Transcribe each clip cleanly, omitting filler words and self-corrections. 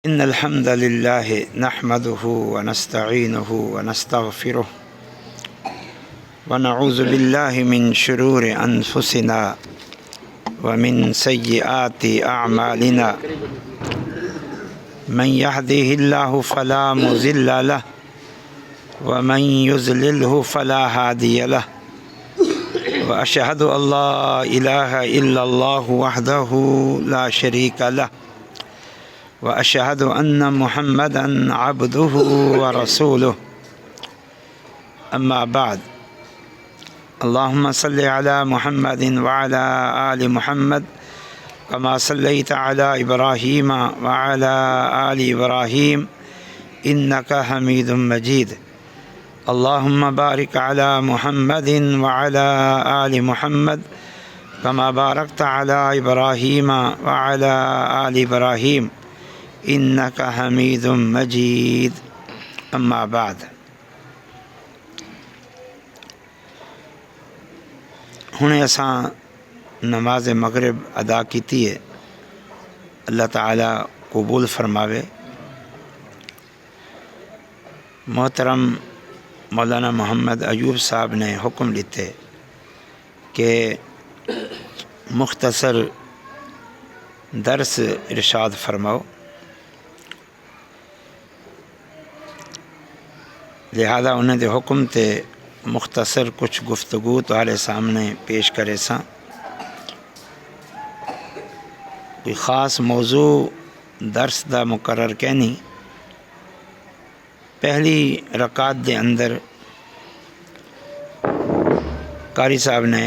إن الحمد لله نحمده ونستعينه ونستغفره ونعوذ بالله من شرور أنفسنا ومن سيئات أعمالنا من يهده الله فلا مضل له ومن يضلله فلا هادي له وأشهد أن لا إله إلا الله وحده لا شريك له وأشهد أن محمدًا عبده ورسوله أما بعد اللهم صل على محمد وعلى آل محمد كما صليت على إبراهيم وعلى آل إبراهيم إنك حميد مجيد اللهم بارك على محمد وعلى آل محمد كما باركت على إبراهيم وعلى آل إبراهيم إنك حميد مجيد أما بعد ہنے اساں نماز مغرب ادا کیتی ہے، اللہ تعالی قبول فرماوے۔ محترم مولانا محمد ایوب صاحب نے حکم دیتے کہ مختصر درس ارشاد فرماؤ، لہذا انہیں دے حکم تے مختصر کچھ گفتگو تہاڈے سامنے پیش کرے ساں۔ کوئی خاص موضوع درس دا مقرر کہنی، پہلی رکعت دے اندر قاری صاحب نے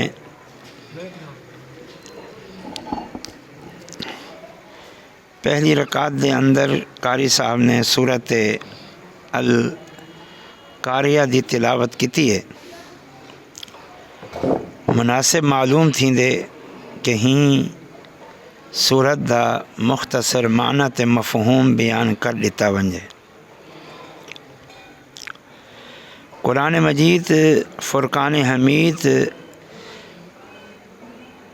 قاری صاحب نے سورت القاریہ دی تلاوت کیتی ہے۔ مناسب معلوم تھیندے کہ ہی سورت دا مختصر معنی تے مفہوم بیان کر دیتا ونجے۔ قرآن مجید فرقان حمید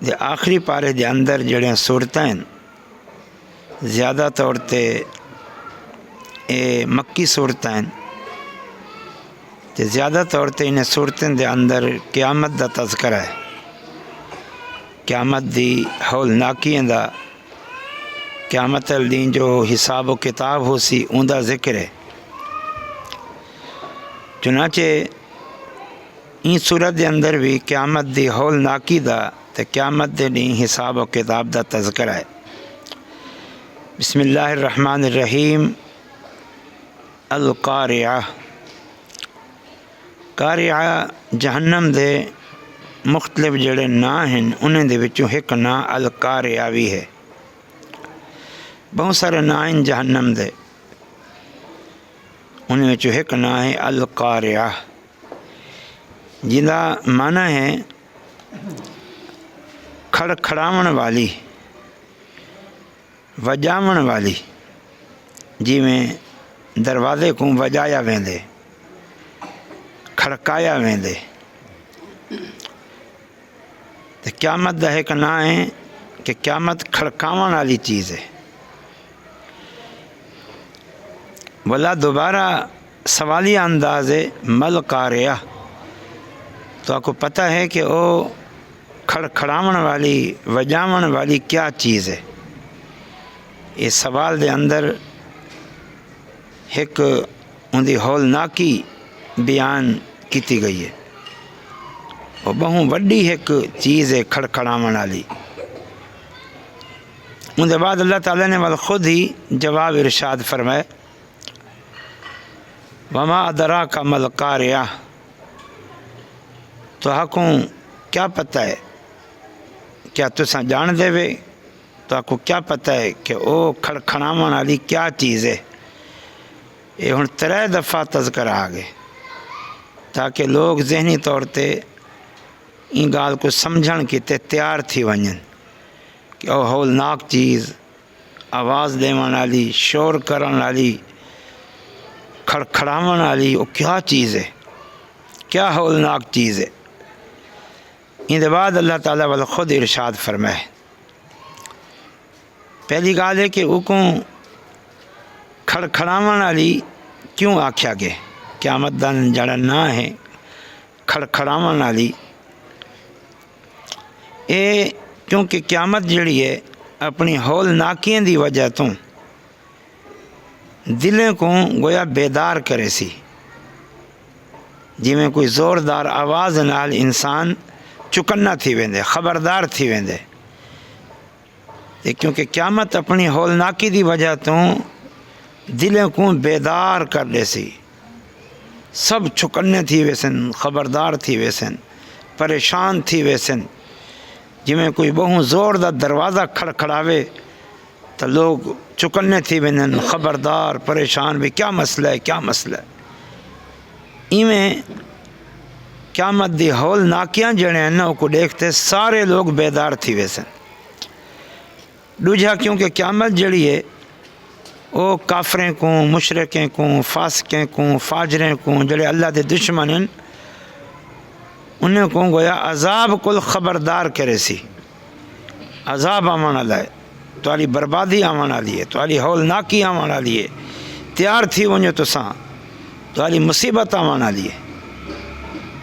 دے آخری پارے دے اندر جڑیاں صورتیں زیادہ طور تے مکی صورتیں تے زیادہ طور تے انہیں صورتیں دے اندر قیامت دا تذکرہ ہے، قیامت دی ہولناکیاں دا، قیامت الدین جو حساب و کتاب ہو سی اون دا ذکر ہے۔ چنانچہ این صورت دے اندر بھی قیامت دی ہولناکی دا تے قیامت دے دین حساب و کتاب دا تذکرہ ہے۔ بسم اللہ الرحمن الرحیم۔ القاریہ، قاریہ جہنم دے مختلف جڑے نا ہیں انہیں دے وچوں ایک نا القاریہ بھی ہے۔ بہت سارے نا ہیں جہنم دے، انہیں وچوں ایک نا ہے القاریہ، جدا معنی ہے کھڑکھڑاون والی، وجاون والی، جی میں دروازے کو وجایا ویندے، کھڑکایا ویندے۔ تو قیامت دا ایک نا ہے کہ قیامت کھڑکاون والی چیز ہے۔ بولا دوبارہ سوالیہ انداز ہے مل قاریہ، تو آپ کو پتہ ہے کہ وہ کھڑکھڑاون والی وجاون والی کیا چیز ہے۔ اس سوال دے اندر ایک ان دی ہولناکی بیان کیتی گئی ہے، وہ بہت وڈی ایک چیز ہے کھڑکھڑاون والی۔ ان دے بعد اللہ تعالیٰ نے خود ہی جواب ارشاد فرمائے، وما ادراک ما القاریہ، تو حقوں کیا پتہ ہے، کیا تساں جان دے وے، تو آپ کو کیا پتہ ہے کہ وہ کھڑکھڑاون والی کیا چیز ہے۔ یہ ہن 3 دفعہ تذکرہ آگے تاکہ لوگ ذہنی طور تے ان گال کو سمجھن کی تیار تھی ونجن کہ وہ ہولناک چیز، آواز دیون والی، شور کرن والی، کھڑکھڑاون والی وہ کیا چیز ہے، کیا ہولناک چیز ہے۔ ان دے بعد اللہ تعالیٰ والا خود ارشاد فرمائے، پہلی گال ہے کہ کھڑکھڑاون والی کیوں آکھیا گے؟ قیامت دا جڑا نا ہے کھڑکھڑاون والی، اے کیونکہ قیامت جڑی ہے اپنی ہول ناکیاں دی وجہ تو دلیں کو گویا بیدار کرے سی، جی میں کوئی زوردار آواز نال انسان چکنا تھی ویندے، خبردار تھی ویندے، کیونکہ قیامت اپنی ہول ناکی دی وجہ تو دلیں کو بیدار کر لے سی، سب چکنے تھی ویسن، خبردار تھی ویسن، پریشان تھی ویسن، جی میں کوئی بہت زور دا دروازہ کھڑکھڑاوے تو لوگ چکنے تھی ویندن، خبردار پریشان بھی کیا مسئلہ ہے کیا مسئلہ ہے۔ ایویں قیامت دی ہول ناکیاں جڑے ہیں نا کو دیکھتے سارے لوگ بیدار تھی ویسن۔ دوجا کیونکہ قیامت جڑی ہے وہ کافریں کو، مشرکیں کو، فاسقیں کو، فاجریں کو، جڑے اللہ دے دشمن ہیں انہیں کو گویا عذاب کل خبردار کرے سی، عذاب آمان والا ہے، توالی بربادی آمان والی ہے، توالی ہول ناکی آمان والی ہے، تیار تھی ونجو تساں، توالی مصیبت آمان والی ہے۔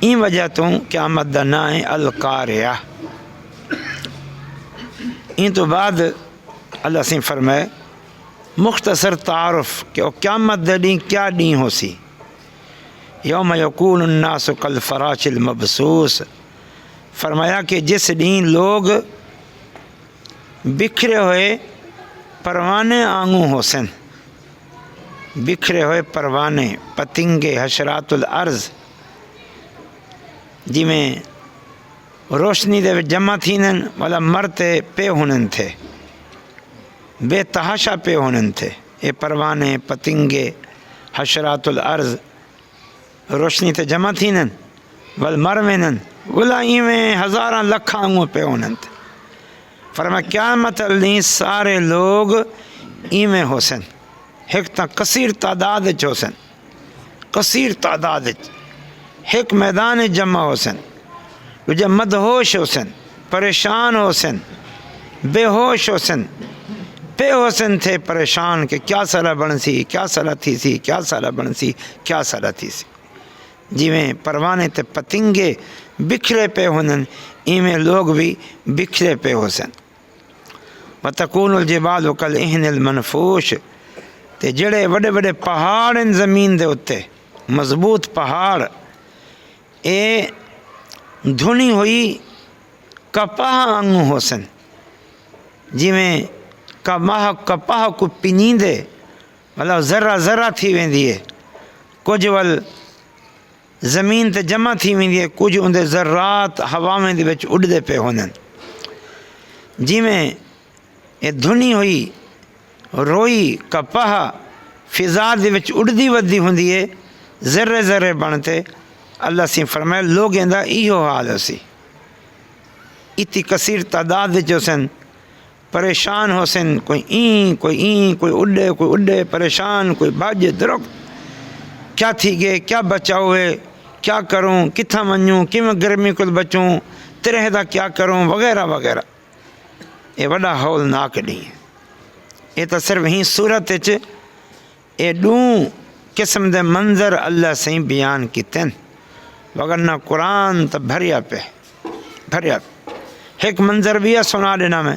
این وجہ تو قیامت دا نا ہے القاریہ۔ این تو بعد اللہ سے فرمائے مختصر تعارف کہ قیامت دا دین کیا دین ہو سی۔ یوم یکون الناس کالفراش المبثوث، فرمایا کہ جس دین لوگ بکھرے ہوئے پروانے آنگوں حسن، بکھرے ہوئے پروانے، پتنگے، حشرات الارض، جی میں روشنی دے جمع تھینن والا مرتے پے ہونن تھے، بے تحاشا پے ہونن تھے، اے پروانے، پتنگے، حشرات الارض روشنی تے جمع تھینن ول مر وینن ولا ایویں ہزاراں لکھاں آنگوں پے ہونن تھے۔ فرمایا قیامت الدین سارے لوگ ایویں حسن، ایک تا کثیر تعداد حسن، کثیر تعداد ایک میدان جمع حسن، جو مدہوش حسن، پریشان حسن، بے ہوش حسن، بے حسن تھے پریشان کہ کیا سالہ بن سی، کیا سالہ تھی سی، کیا سالہ بن سی، کیا سالہ تھی سی، جی میں پروانے تے پتنگے بکھرے پہ ہونن ایویں لوگ بھی بکھرے پہ حسن۔ وَتَكُونُ الْجِبَالُ كَالْعِهْنِ الْمَنْفُوشِ، تے جڑے بڑے بڑے پہاڑ ان زمین دے اتے، مضبوط پہاڑ، اے دھنی ہوئی کپاہ آنگوں حسن، جی میں کپاہ کو پنیندے مطلب ذرہ ذرہ تھی ویندی ہے، کچھ ول زمین تے جمع تھی ویندی ہے، کچھ اندے ذرات ہواویں دے وچ اڑدے پہ ہونن، جی میں یہ دھنی ہوئی روئی کپاہ فضا دے وچ اڑدی ودی ہوندی ہے، ذرے ذرے بنتے، اللہ سے فرمائے لوگیں دا ایہو حال ہو سی، اتی کثیر تعداد جو سن پریشان ہو سن، کوئی این کوئی اڈے پریشان، کوئی بھاج درک، کیا تھی گئے، کیا بچاؤ ہے، کیا کروں، کتھا منجوں، کیوں گرمی کل بچوں، ترہ دا کیا کروں، وغیرہ وغیرہ۔ یہ بڑا ہول ناک نہیں ہے، یہ تو صرف ہی صورت چ یہ دوں قسم دے منظر اللہ سے بیان کیتے ہیں، وگرنہ قرآن تو بھریا پہ بھریا پہ۔ ایک منظر بھی ہے سنا دینا میں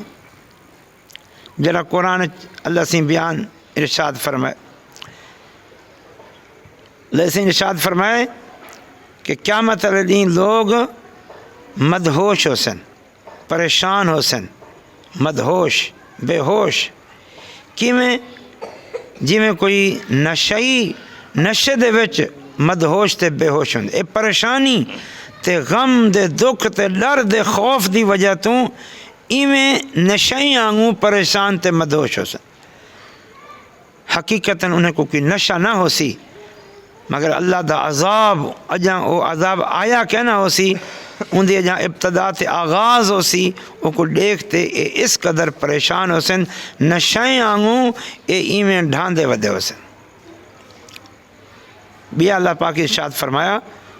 جرا قرآن اللہ سے بیان ارشاد فرمائے، لیکن ارشاد فرمائے کہ قیامت والے دن لوگ مدہوش ہو سن، پریشان ہو سن، مدہوش بے ہوش، کیویں جی میں کوئی نشے دے وچ مدہوش تے بے ہوش ہوندے، اے پریشانی تے غم دے دکھ تے ڈر دے خوف دی وجہ تو ایویں نشئی آنگوں پریشان تے مدہوش ہو سن۔ حقیقتاً انہیں کو کوئی نشہ نہ ہو سی، مگر اللہ دا عذاب اجاں او عذاب آیا کہنا ہو سی، ان دی اجاں ابتدا تے آغاز ہو سی، او کو دیکھتے اے اس قدر پریشان ہو سن، نشائیں آنگوں اے ایویں ڈھاندے ودے ہو سن۔ بیا اللہ پاک ارشاد فرمایا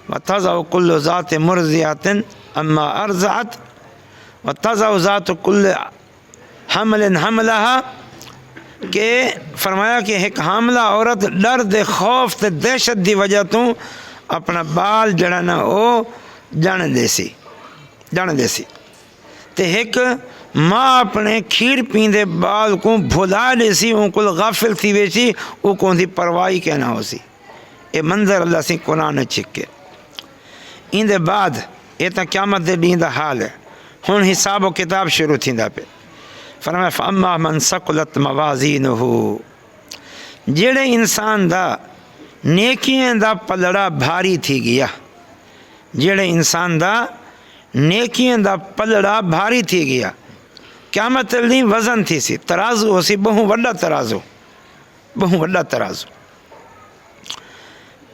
وَتَضَعُ كُلُّ ذَاتِ مُرْضِعَةٍ أَمَّا أَرْضَعَتْ وَتَضَعُ ذَاتُ كُلِّ حَمْلٍ حَمْلَهَا، کہ فرمایا کہ ایک حاملہ عورت ڈر دے خوف تے دہشت دی وجہ تو اپنا بال جڑا نا وہ جان دے سی تے ایک ماں اپنے کھیر پیندے بال کو بھلا دے سی، ان کو غافل تھی ویسی، وہ کون دی پرواہی کہنا ہو سی۔ اے منظر اللہ سی قرآن چھکے۔ ان دے بعد یہ تا قیامت دے دین دا حال ہے، ہن حساب و کتاب شروع تھیندا پہ۔ فرمایا فَأَمَّا مَنْ ثَقُلَتْ مَوَازِينُهُ، جڑے انسان دا نیکیاں دا پلڑا بھاری تھی گیا، جڑے انسان دا نیکیاں دا پلڑا بھاری تھی گیا، قیامت دین وزن تھی سی، ترازو ہو سی، بہوں وڈا ترازو،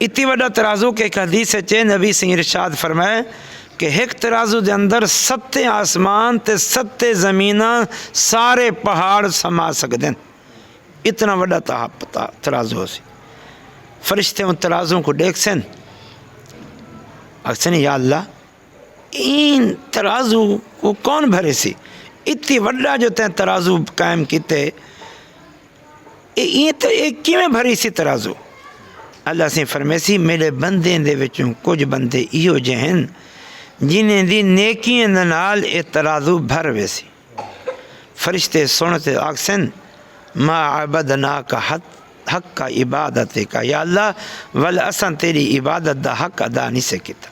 اتنی وڈا ترازو کہ ایک حدیث ہے نبی سے ارشاد فرمائے کہ ایک ترازو دے اندر 7 آسمان تے 7 زمیناں سارے پہاڑ سما سکدیں، اتنا وڈا ترازو ہو سی۔ فرشتے ان ترازوں کو دیکھ سن، اکسن یا اللہ این ترازو کو کون بھرے سی، اتنی وڈا جو تے ترازو قائم کیتے، ایک کی میں بھری سی ترازو؟ اللہ سے فرمیسی میرے بندے دے وچوں کچھ بندے ایو جہن جنہیں دی نیکیاں نال اے ترازو بھر ویسی۔ فرشتے سنتے آکسن ما عبدناک حق کا عبادت کا، یا اللہ ول اساں تیری عبادت دا حق ادا نہیں سکتا،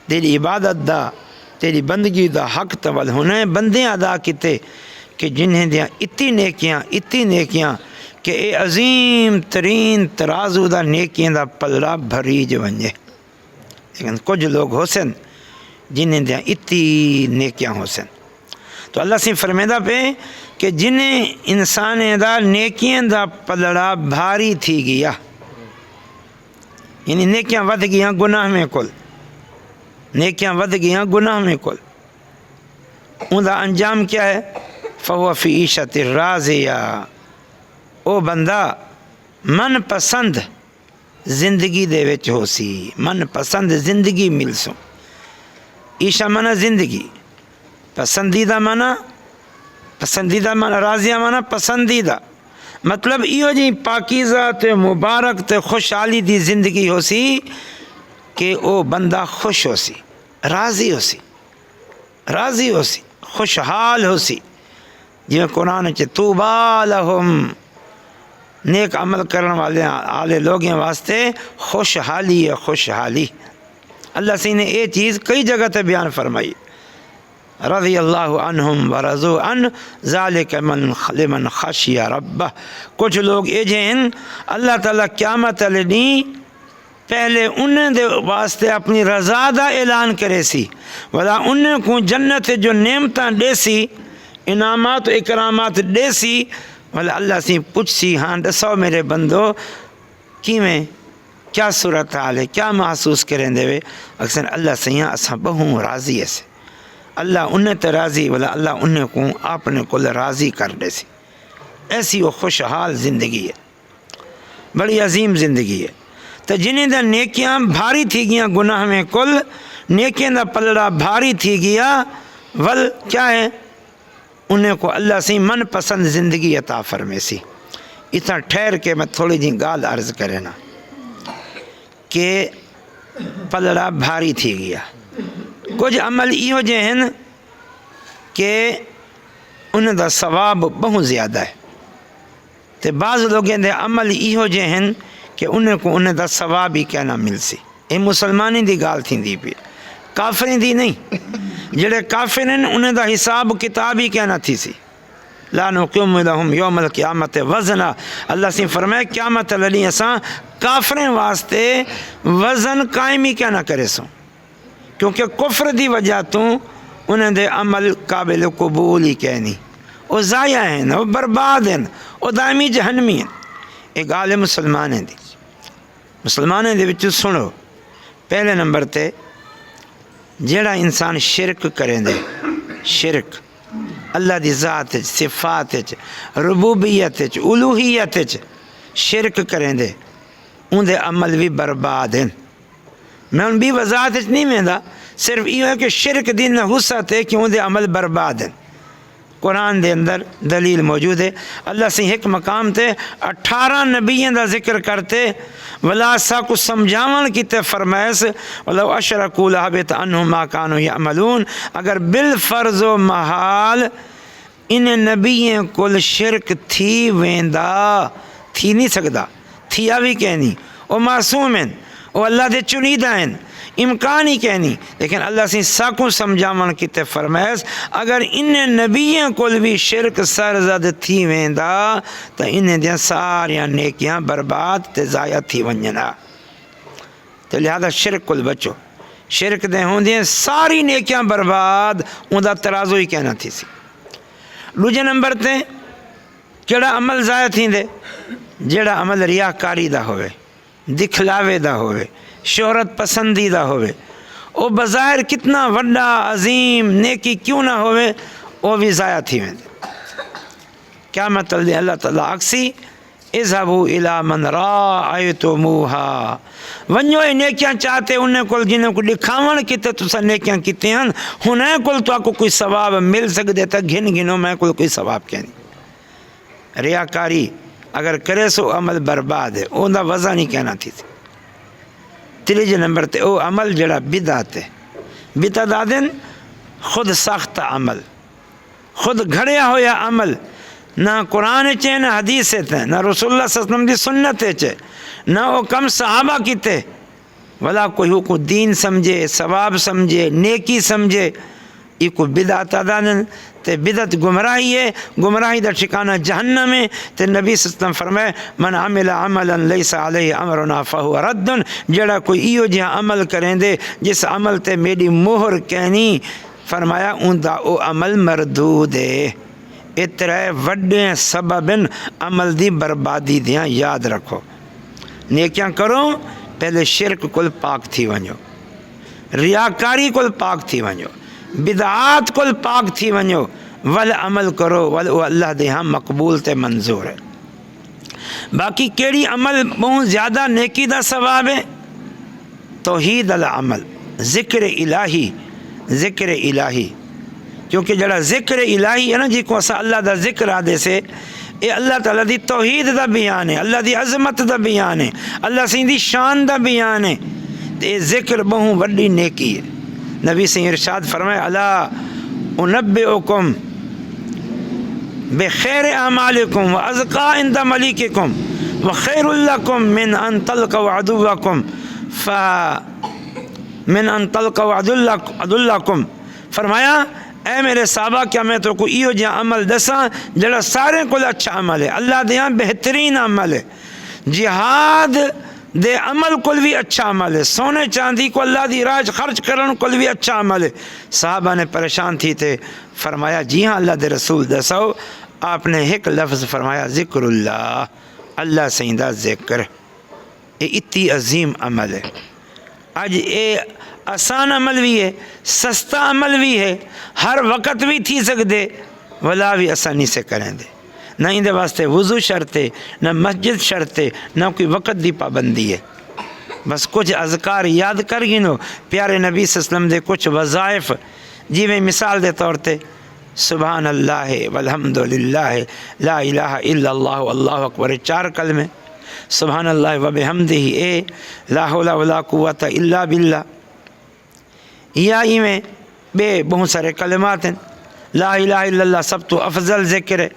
تیری عبادت دا تیری بندگی دا حق تول ہونے بندے ادا کیتے کہ جنہیں دیاں اتنی نیکیاں کہ اے عظیم ترین ترازو دا نیکیاں دا پلڑا بھری جو ونجے۔ لیکن کچھ لوگ ہو سن جنہیں دیاں اتنی نیکیاں ہو سن، تو اللہ سے فرمیدہ پہ کہ جنہیں انسان دا نیکیاں دا پلڑا بھاری تھی گیا، یعنی نیکیاں ود گیاں گناہ میں کل، نیکیاں ود گیاں گناہ میں کل، ان دا انجام کیا ہے؟ فَهُوَ فِي عِيشَةٍ رَاضِيَةٍ، او بندہ من پسند زندگی دے وچ ہو سی، من پسند زندگی مل سو۔ عیشہ مانا زندگی، پسندیدہ مانا راضیہ مانا پسندیدہ، مطلب ایو جی پاکیزہ تے مبارک تے خوشحالی دی زندگی ہو سی کہ او بندہ خوش ہو سی، راضی ہو سی، خوشحال ہو سی۔ جی قرآن چ طوبیٰ لہم، نیک عمل کرنے والے لوگوں واسطے خوشحالی ہے، خوشحالی۔ اللہ سے نے یہ چیز کئی جگہ تے بیان فرمائی، رضی اللہ عنہم ورضوا عنہ ذالک لمن خشی ربہ۔ کچھ لوگ یہ جن اللہ تعالیٰ قیامت علیہ دین پہلے انہیں دے واسطے اپنی رضا دا اعلان کرے سی، ولا انہیں کو جنت جو نعمتاں دے سی، انعامات و اکرامات دے سی، ولا اللہ سے پوچھ سی ہاں دسو میرے بندو کیویں کیا صورتحال ہے، کیا محسوس کریں دے وے؟ اکثر اللہ سے یہاں اساں بہوں راضی ہے سے، اللہ انہیں تے راضی، ولا اللہ انہیں کو اپنے کل راضی کر دے سی۔ ایسی وہ خوشحال زندگی ہے، بڑی عظیم زندگی ہے۔ تو جنہیں دا نیکیاں بھاری تھی گیا گناہ میں کل، نیکیاں دا پلڑا بھاری تھی گیا، ول کیا ہے؟ انہیں کو اللہ سے من پسند زندگی عطا فرمے سی۔ اتنا ٹھہر کے میں تھوڑی جی گال عرض کرے نا کہ پلڑا بھاری تھی گیا، کچھ عمل ایو جے ہیں کہ انہیں دا ثواب بہت زیادہ ہے، تو بعض لوگیں دے عمل ایو جے ہیں کہ انہیں کو انہیں دا ثواب ہی کہنا مل سی۔ یہ مسلمانی دی گال تھی دی پی، کافرین دی نہیں، جڑے کافرین انہیں دا حساب کتاب ہی کہنا تھی سی۔ لا نقیم لہم یوم القیامت وزنا، اللہ سے فرمائے قیامت علیہ اساں کافرین واسطے وزن قائم ہی کہنا کرے سو، کیونکہ کفر دی وجہ تو انہیں دے عمل قابل قبول ہی کہنی، وہ ضائع ہیں، وہ برباد ہیں، وہ دائمی جہنمی ہیں۔ ایک گال مسلمان ہیں دی، مسلمانیں دے وچ سنو، پہلے نمبر تے جیڑا انسان شرک کریں دے، شرک اللہ دی ذات صفات ربوبیت الوہیت شرک کریں دے، ان دے عمل بھی برباد ہیں۔ میں ان بھی وضاحت نہیں میں دا، صرف یہ ہے کہ شرک دین نہ حصہ تے کہ ان دے عمل برباد ہیں۔ قرآن دے اندر دلیل موجود ہے۔ اللہ سے ایک مقام تے 18 نبیوں دا ذکر کرتے ولا سا کو سمجھاون کیتے فرمائش ولو اشرکوا لحبط عنہم ما کانوا یعملون، اگر بالفرض و محال ان نبیوں کول شرک تھی ویندا، تھی نہیں سکدا، تھیا بھی کہنی، وہ معصوم ہیں، وہ اللہ دے چنیدہ ہیں، امکان ہی کہنی، لیکن اللہ سے ساکوں سمجھاون کیتے فرمائش اگر ان نبیوں کول بھی شرک سرزد تھی ویندا تو انہیں دیاں ساریاں نیکیاں برباد تے ضائع تھی ونجنا۔ تو لہذا شرک کول بچو، شرک دے ہوندیاں ساری نیکیاں برباد، ان دا ترازو ہی کہنا تھی سی۔ دوجے نمبر تے کیڑا عمل ضائع تھیندے؟ جیڑا عمل ریاکاری دا ہوئے، دکھلاوے دا ہوئے، شہرت پسندی دا ہوئے، وہ بظاہر کتنا وڈا عظیم نیکی کیوں نہ ہوئے وہ بھی ضائع تھی ویندے۔ کیا مطلب دے اللہ تعالیٰ اکسی اذهبوا الى من رأيتموها، ونجو یہ نیکیاں چاہتے انہیں کول جنہیں کو دکھاون کیتے تسا نیکیاں کیتے ہیں، انہیں کول تو آپ کو کوئی ثواب مل سکتے تا گھن گھنو میں کول کوئی ثواب کہنی۔ ریاکاری اگر کرے سو عمل برباد ہے، اون دا وضع نہیں کہنا تھی۔ تیجے نمبر تے او عمل جڑا بدعت ہے، بدعت آدن خود ساختہ عمل، خود گھڑیا ہویا عمل، نہ قرآن چے نہ حدیث تے نہ رسول اللہ صلی اللہ علیہ وسلم دی سنت چے نہ وہ کم صحابہ کیتے، ولا کوئی کو دین سمجھے، ثواب سمجھے، نیکی سمجھے، یہ کو بدعت آدن تے بدعت گمراہی ہے، گمراہی دا ٹھکانہ جہنم ہے۔ تے نبی صلی اللہ علیہ وسلم فرمائے من عمل عملا لیس علیہ امرنا فہو رد، جڑا کوئی ایو جہاں عمل کریں دے جس عمل تے میری مہر کہنی، فرمایا ان دا او عمل مردود ہے۔ اترے وڈے سبب عمل دی بربادی دیاں یاد رکھو۔ نیکیاں کرو پہلے شرک کل پاک تھی ونجو، ریاکاری کل پاک تھی ونجو، بدعات کل پاک تھی ونجو، ول عمل کرو ول اللہ دے ہاں مقبول تے منظور ہے۔ باقی کیڑی عمل بہت زیادہ نیکی دا ثواب ہے؟ توحید العمل، ذکر الہی، ذکر الہی، کیونکہ جڑا ذکر الہی ہے نا جی کو اسا اللہ دا ذکر آدھے سے اے اللہ تعالیٰ دی توحید دا بیان ہے، اللہ دی عظمت دا بیان ہے، اللہ سے دی شان دا بیان ہے، اے ذکر بہت وڈی نیکی ہے۔ نبی سے ارشاد فرمائے الا انبئکم بخیر اعمالکم وازقا عند ملیککم وخیر لکم من ان تلقوا عدوکم من ان تلقوا عدوکم، فرمایا اے میرے صحابہ کیا میں تو کو ایو جہاں عمل دساں جڑا سارے کو اچھا عمل ہے، اللہ دے ہاں بہترین عمل ہے، جہاد دے عمل کل بھی اچھا عمل ہے، سونے چاندی کو اللہ دی راہ خرچ کرن کل بھی اچھا عمل ہے۔ صحابہ نے پریشان تھی تھے، فرمایا جی ہاں اللہ دے رسول دساؤ، آپ نے ایک لفظ فرمایا ذکر اللہ، اللہ سیندہ ذکر، یہ اتنی عظیم عمل ہے۔ آج اے آسان عمل بھی ہے، سستا عمل بھی ہے، ہر وقت بھی تھی سکتے، ولا بھی آسانی سے کریں دے، نہ اندے واسطے وضو شرط ہے، نہ مسجد شرط ہے، نہ کوئی وقت دی پابندی ہے، بس کچھ اذکار یاد کر گنو۔ پیارے نبی صلی اللہ علیہ وسلم دے کچھ وظائف جی میں مثال دے طور تے سبحان اللہ والحمدللہ لا الہ الا اللہ واللہ اکبر 4 کلمے، سبحان اللہ وبحمدہ اے لا حول ولا قوت الا باللہ، یا میں بے بہت سارے کلمات ہیں، لا الہ الا اللہ سب تو افضل ذکر ہے،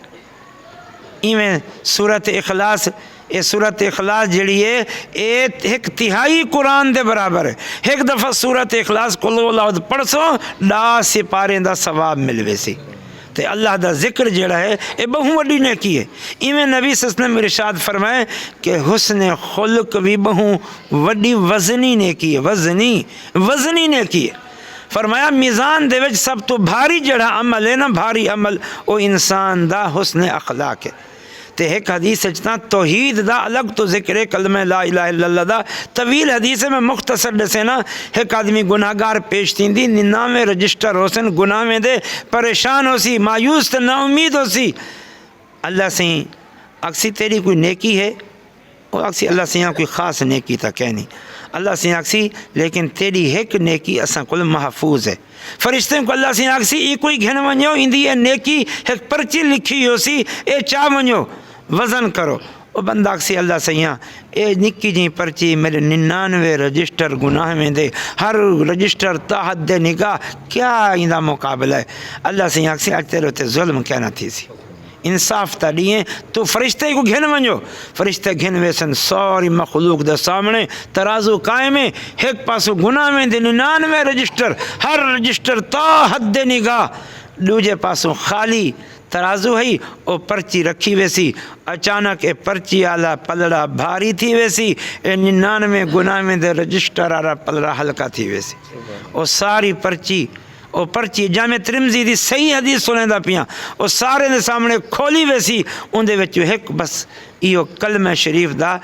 میں سورت اخلاص، یہ سورت اخلاص جڑی ہے ایک تہائی قرآن دے برابر ہے، ایک دفعہ سورت اخلاص قل ہو اللہ پڑھ سو 10 سپارے دا ثواب ملوے سی، تے اللہ دا ذکر جڑا ہے یہ بہت وڈی نیکی ہے۔ ایویں نبی صلی اللہ علیہ وسلم ارشاد فرمائے کہ حسن خلق بھی بہت وڈی وزنی نیکی ہے، وزنی نیکی ہے۔ فرمایا میزان دے وچ سب تو بھاری جڑا عمل ہے نا، بھاری عمل وہ انسان دا حسن اخلاق ہے۔ تے ایک حدیث اچھتا توحید دا الگ تو ذکر ہے، کلمہ لا الہ الا اللہ دا طویل حدیث میں مختصر دسے نا، ایک آدمی گناہگار پیش تھی دی 99 رجسٹر ہو سن گناہ میں دے، پریشان ہو سی، مایوس تے نا امید ہو سی، اللہ سے اکسی تیری کوئی نیکی ہے؟ وہ آکسی اللہ سے کوئی خاص نیکی تا کہنی اللہ سے آکسی لیکن تیری ایک نیکی اساں کل محفوظ ہے فرشتے کو اللہ سے آکسی ای کوئی گھن ونجو اندی اے نیکی ایک پرچی لکھی ہو سی اے چاہ ونجو وزن کرو وہ بندہ آکسی اللہ سیاں اے نکی جی پرچی میرے 99 رجسٹر گناہ میں دے ہر رجسٹر تحت دے نگاہ کیا اندہ مقابلہ ہے اللہ سے آکسی آج تیرے ہوتے ظلم کیا نہ تھی سی انصاف تا دیئے تو فرشتے کو گھن ونجو فرشتے گھن ویسن ساری مخلوق دے سامنے ترازو قائم ہے ایک پاسو گناہ میں دے 99 رجسٹر ہر رجسٹر تا حد دے نگاہ دوجے پاسو خالی ترازو ہے او پرچی رکھی ویسی اچانک اے پرچی آلا پلڑا بھاری تھی ویسی اے 99 گناہ میں دے رجسٹر آلا پلڑا ہلکا تھی ویسی او ساری پرچی او پرچی جامع ترمذی دی صحیح حدیث سنیں دا پیاں او سارے دے سامنے کھولی ویسی ان دے وچو ایک بس ایو کلمہ شریف دا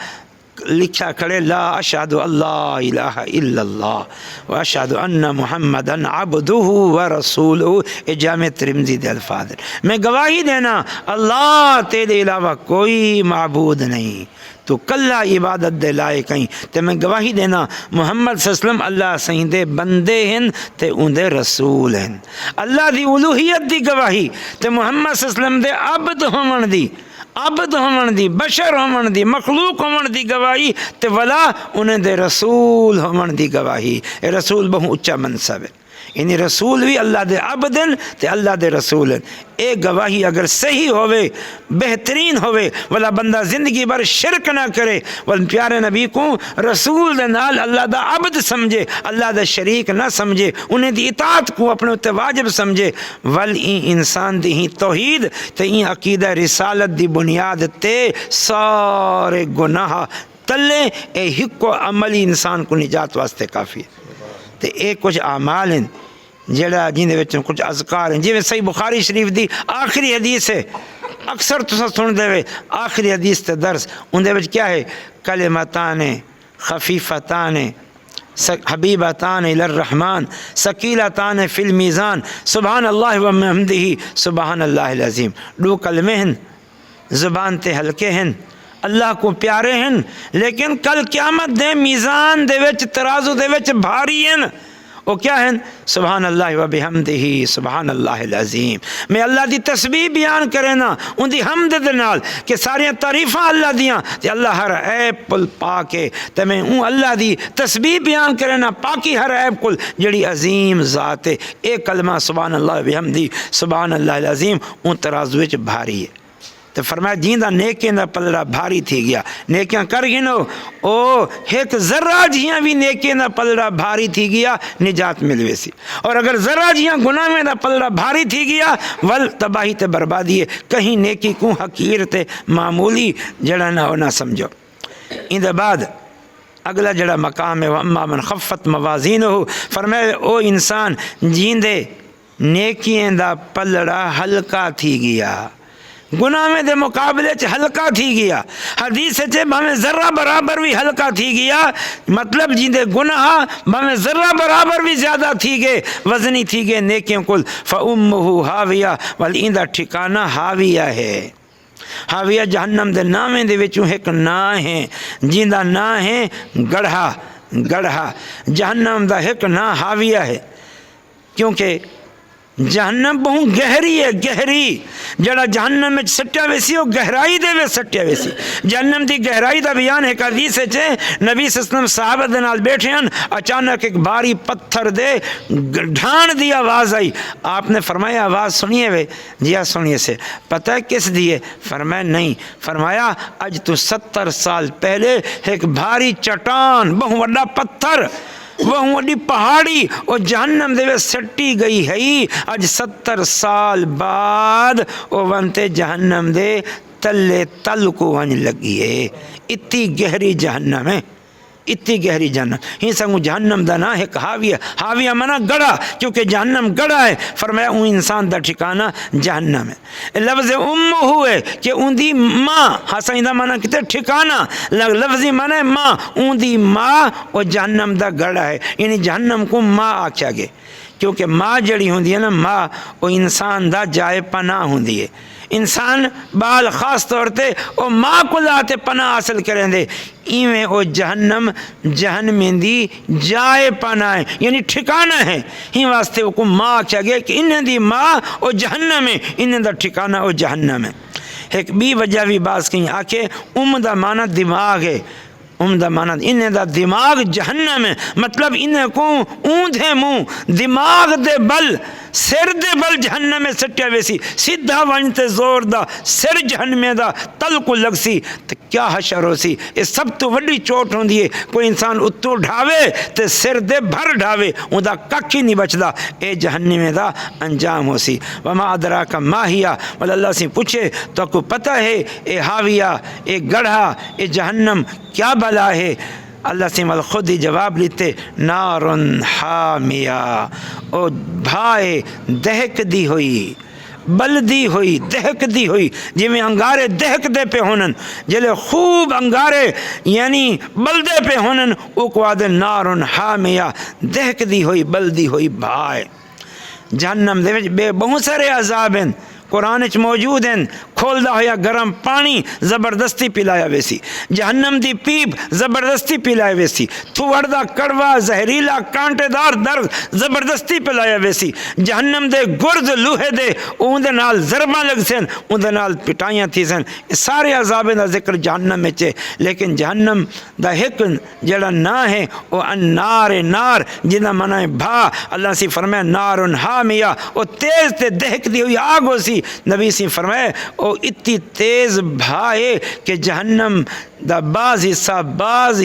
لکھا کھڑے لا اشہد اللہ الہ الا اللہ و اشہد ان محمدن عبدہ و رسولہ اے جامع ترمذی دے الفاظ میں گواہی دینا اللہ تیرے علاوہ کوئی معبود نہیں تو کلا عبادت دے لائے کہیں تے میں گواہی دینا محمد صلی اللہ علیہ وسلم اللہ سہیں دے بندے ہیں تے ان دے رسول ہیں اللہ دی الوہیت دی گواہی تے محمد صلی اللہ علیہ وسلم دے عبد ہون دی بشر ہون دی مخلوق ہون دی گواہی تے ولا انہیں دے رسول ہون دی گواہی اے رسول بہت اچھا منصب ہے یعنی رسول بھی اللہ دے عبدن تے اللہ دے رسولن اے گواہی اگر صحیح ہوئے بہترین ہوئے والا بندہ زندگی بھر شرک نہ کرے والا پیارے نبی کو رسول دے نال اللہ دا عبد سمجھے اللہ دا شریک نہ سمجھے انہیں دی اطاعت کو اپنے اتنے واجب سمجھے این انسان دی ہی توحید تے این عقیدہ رسالت دی بنیاد تے سارے گناہ تلے اے ہکو عملی انسان کو نجات واسطے کافی ہے تے اے کچھ اعمال ہیں جڑا جن دے وچ کچھ اذکار ہیں جویں صحیح بخاری شریف دی آخری حدیث ہے اکثر تساں سن دے وے آخری حدیث تے درس ان دے وچ کیا ہے کلمتان خفیفتان حبیبتان الی الرحمن ثقیلتان فی المیزان سبحان اللہ و بحمدہ سبحان اللہ العظیم دو کلمے ہیں زبان تے ہلکے ہیں اللہ کو پیارے ہیں لیکن کل قیامت دے میزان دے وچ ترازو دے وچ بھاری ہیں وہ کیا ہیں سبحان اللہ و بحمدہ سبحان اللہ العظیم میں اللہ دی تسبیح بیان کرے نا ان دی حمد دے نال کہ ساری تعریفاں اللہ دیاں تے اللہ ہر عیب کل پاکے تے میں اون اللہ دی تسبیح بیان کرے نا پاکی ہر عیب کل جڑی عظیم ذات ہے اے کلمہ سبحان اللہ و بحمدہ سبحان اللہ العظیم اون ترازو وچ بھاری ہے تو فرمایا جیندہ نیکیاں دا پلڑا بھاری تھی گیا نیکیاں کر گنو او ایک ذرہ جیاں بھی نیکیاں دا پلڑا بھاری تھی گیا نجات ملوے سی اور اگر ذرہ جیاں گناہ میں دا پلڑا بھاری تھی گیا ول تباہی تے بربادی ہے کہیں نیکی کو حقیر تے معمولی جڑا نہ ہو نہ سمجھو ان دے بعد اگلا جڑا مقام ہے وَأَمَّا مَنْ خَفَّتْ مَوَازِينُهُ فرمایا او انسان جیندے نیکیاں دا پلڑا ہلکا تھی گیا گناہ میں دے مقابلے چ ہلکا تھی گیا حدیث چے بھامیں ذرہ برابر بھی ہلکا تھی گیا مطلب جن دے گناہ بھامیں ذرہ برابر بھی زیادہ تھی گئے وزنی تھی گئے نیکیوں کل فَأُمُّهُ حَاوِيَةٌ ولی ان دا ٹھکانہ حاویہ ہے حاویہ جہنم دے نامیں دے وچوں ایک نا ہے جن دا نا ہے گڑھا جہنم دا ایک نا حاویہ ہے کیونکہ جہنم بہت گہری ہے گہری جڑا جہنم میں سٹیا ویسی وہ گہرائی دے وے سٹیا ویسی جہنم دی گہرائی دا بیان ہے حدیث ہے نبی صلی اللہ علیہ وسلم صحابہ دے نال بیٹھے ہیں اچانک ایک بھاری پتھر دے ڈھان دی آواز آئی آپ نے فرمایا آواز سنیے وے جی ہاں سنیے سے پتہ ہے کس دیے فرمایا نہیں فرمایا اج تو 70 سال پہلے ایک بھاری چٹان بہت بڑا پتھر وہ وڈی پہاڑی وہ جہنم دے سٹی گئی ہے اج 70 سال بعد وہ ونتے جہنم دے تلے تل کو ون لگی ہے اتنی گہری جہنم ہے اتنی گہری جہنم ہی سنگو جہنم دا نا ہے حاویہ منا گڑا کیونکہ جہنم گڑا ہے فرمایا اون انسان دا ٹھکانہ جہنم ہے لفظ ہوئے کہ اون دی ماں حسین دا منا کتے ٹھکانہ لفظی منا ہے ماں اون دی ماں وہ جہنم دا گڑا ہے یعنی جہنم کو ماں آکھیا گے کیونکہ ماں جڑی ہوندی ہے نا ماں وہ انسان دا جائے پناہ ہوندی ہے انسان بال خاص طور تے او ماں کو لاتے پناہ حاصل کریں دے ایویں او جہنم دی جائے پناہ ہے یعنی ٹھکانہ ہے ہی واسطے وہ کو ماں کیا گیا کہ انہیں دی ماں او جہنم ہے انہیں دا ٹھکانہ او جہنم ہے ایک بھی وجہ بھی باز کہیں آکے دا معنی دماغ ہے دا معنی انہیں دا دماغ جہنم ہے مطلب انہیں کو اوندھے منہ دماغ دے بل سر دے بل جہنم میں سٹیا ویسی سیدھا ونجتے زور دا سر جہنم دا تل کو لگ سی تو کیا حشر ہو سی یہ سب تو وڈی چوٹ ہوں دیئے کوئی انسان اتو ڈھاوے تے سر دے بھر ڈھاوے ان دا ککی نہیں بچدا اے جہنم دا انجام ہو سی وما ادراک ما ہیا والا اللہ سے پوچھے تو کو پتہ ہے اے حاویہ اے گڑھا اے جہنم کیا بلا ہے اللہ سے مل خود ہی جواب لیتے نارن حامیہ او بھائے دہک دی ہوئی بلدی ہوئی دہک دی ہوئی جی میں انگارے دہک دے پہ ہونن جلے خوب انگارے یعنی بلدے پہ ہونن او کو آدھے نارن حامیہ دہک دی ہوئی بلدی ہوئی بھائے جہنم دے بے بہت سارے عذاب ہیں قرآن اچ موجود ہیں کھولدا ہویا گرم پانی زبردستی پلایا ویسی جہنم دی پیپ زبردستی پلایا ویسی تھوڑدا کڑوا زہریلا کانٹے دار درد زبردستی پلایا ویسی جہنم دے گرد لوہے دے اون دے نال ضرباں لگ سن اون دے نال پٹائیاں تھی سن سارے عذابیں دا ذکر جہنم میں چے لیکن جہنم دا ایک جڑا نا ہے وہ النار نار جنہ منع بھا اللہ سی فرمائے نارن حامیہ وہ تیز تے دہک دی ہوئی آگ ہو سی نبی سی فرمائے او اتنی تیز بھائے کہ جہنم دا بعض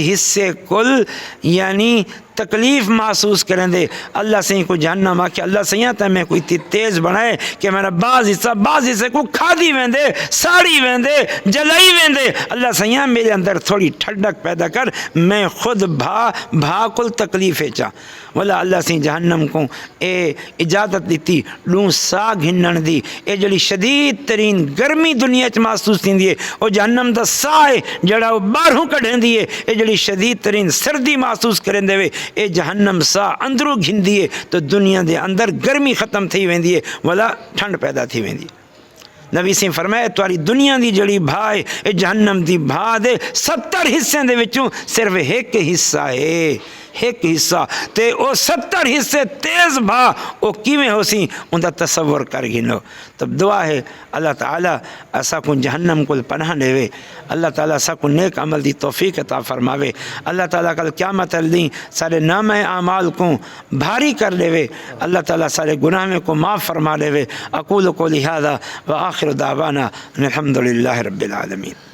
حصے کل یعنی تکلیف محسوس کریں دے اللہ سے کو جہنم آ کے اللہ سے تا میں کوئی اتنی تیز بنائے کہ میرا بعض حصے کو کھادی ویندے ساڑی ویندے جلائی ویندے اللہ سے میرے اندر تھوڑی ٹھڈک پیدا کر میں خود بھا کل تکلیف چاہ والا اللہ سے جہنم کو اے اجازت دیتی لوں سا گھنن دی اے جڑی شدید ترین گرمی دنیا چ محسوس تھی دیئے او جہنم دا سائے جڑا وہ باہروں کڑھیں دیئے اے جڑی شدید ترین سردی محسوس کریں دے اے جہنم سا اندروں گھن دیئے تو دنیا دے اندر گرمی ختم تھی وین دیئے والا ٹھنڈ پیدا تھی وین دیئے نبی سے فرمائے تواری دنیا دی جڑی بھائے اے جہنم دی بھا دے 70 حصے دے وچوں صرف ایک حصہ ہے ایک حصہ تے او 70 حصے تیز بھا او کیویں ہو سی ان دا تصور کر گھنو تب دعا ہے اللہ تعالیٰ ایسا کو جہنم کو پناہ لے اللہ تعالیٰ ایسا کو نیک عمل دی توفیق عطا فرماوے اللہ تعالیٰ کل قیامت الدین سارے نام اعمال کو بھاری کر لے اللہ تعالیٰ سارے گناہ کو معاف فرما لے اقول قولی ھذا وآخر دعوانا الحمدللہ رب العالمین